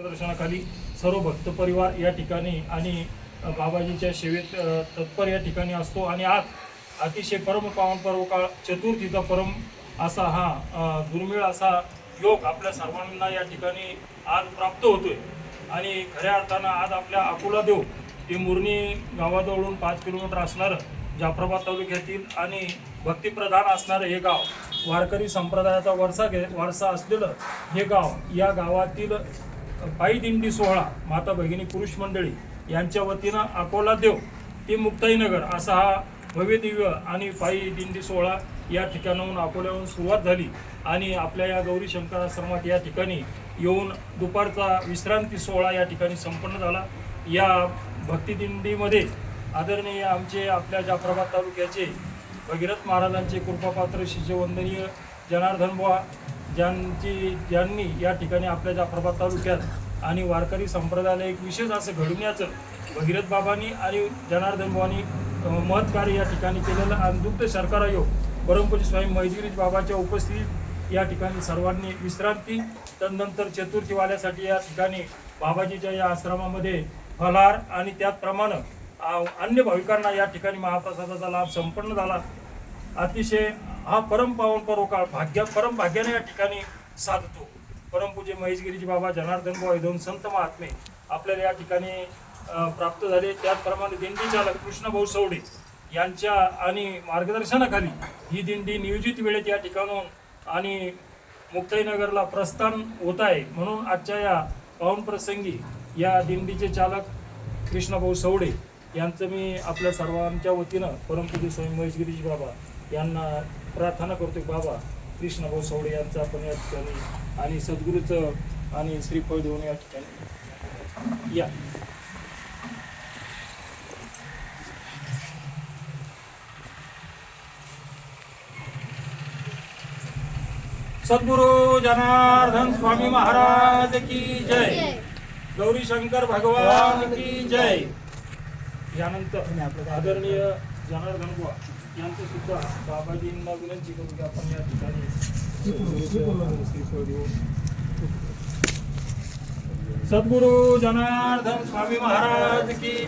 दर्शनाखाली सर्व भक्त परिवार या ठिकाणी आणि बाबाजीच्या सेवेत तत्पर या ठिकाणी असतो आणि आज अतिशय परम पावन पर्वकाळ चतुर्थीचा परम असा हा दुर्मिळ असा योग आपल्या सर्वांना या ठिकाणी आज प्राप्त होतोय आणि खऱ्या अर्थानं आज आपल्या अकोला देव हे मुरणी गावाजवळून 5 किलोमीटर असणारं जाफराबाद तालुक्यातील आणि भक्तिप्रधान असणारं हे गाव, वारकरी संप्रदायाचा वारसा असलेलं हे गाव, या गावातील पायी दिंडी सोहळा माता भगिनी पुरुष मंडळी यांच्या वतीनं अकोला देव ते मुक्ताईनगर असा हा भव्य दिव्य आणि पायी दिंडी सोहळा या ठिकाणाहून अकोल्याहून सुरुवात झाली आणि आपल्या या गौरी शंकर आश्रमात या ठिकाणी येऊन दुपारचा विश्रांती सोहळा या ठिकाणी संपन्न झाला। या भक्तिदिंडीमध्ये आदरणीय आमचे आपल्या जाफराबाद तालुक्याचे भगीरथ महाराजांचे कृपापात्र शिष्यवंदनीय जनार्दन बुवा ज्यांनी या ठिकाणी आपल्या जाफराबाद तालुक्यात आणि वारकरी संप्रदायाला एक विशेष असं घडवण्याचं भगीरथ बाबांनी आणि जनार्दन बुवांनी महत्कार्य या ठिकाणी केलेलं आणि दुग्ध शर्करा योग परमपूज्य स्वामी महेशगिरी बाबाच्या उपस्थितीत या ठिकाणी सर्वांनी विश्रांती तदनंतर चतुर्थीवाल्यासाठी या ठिकाणी बाबाजीच्या या आश्रमामध्ये फलार आणि त्याचप्रमाणे अन्य भाविकांना या ठिकाणी महाप्रसादाचा लाभ संपन्न झाला। अतिशय हा परम पावन पर्वकाळ परम भाग्याने या ठिकाणी साधतो। परमपूज्य महेशगिरीजी बाबा जनार्दन बुवा हे दोन संत महात्मे आपल्याला या ठिकाणी प्राप्त झाले। त्याचप्रमाणे दिंडी चालक कृष्णभाऊ सवडे यांच्या आणि मार्गदर्शनाखाली ही दिंडी नियोजित वेळेत या ठिकाणून आणि मुक्ताईनगरला प्रस्थान होत आहे। म्हणून आजच्या या पावन प्रसंगी या दिंडीचे चालक कृष्णभाऊ सवडे यांचं मी आपल्या सर्वांच्या वतीनं परमपूज्य स्वामी महेशगिरीजी बाबा यांना प्रार्थना करतो। बाबा कृष्णभाऊ सवडे यांचं आपण या ठिकाणी आणि सद्गुरूचं आणि श्रीफळ देऊन या ठिकाणी या सद्गुरु जनार्दन स्वामी महाराज की जय, गौरी शंकर भगवान की जय। यानंतर आदरणीय जनार्दन बुवा यांचं सुद्धा बाबाजींना विनंती करू की आपण या ठिकाणी सद्गुरु जनार्दन स्वामी महाराज की जय।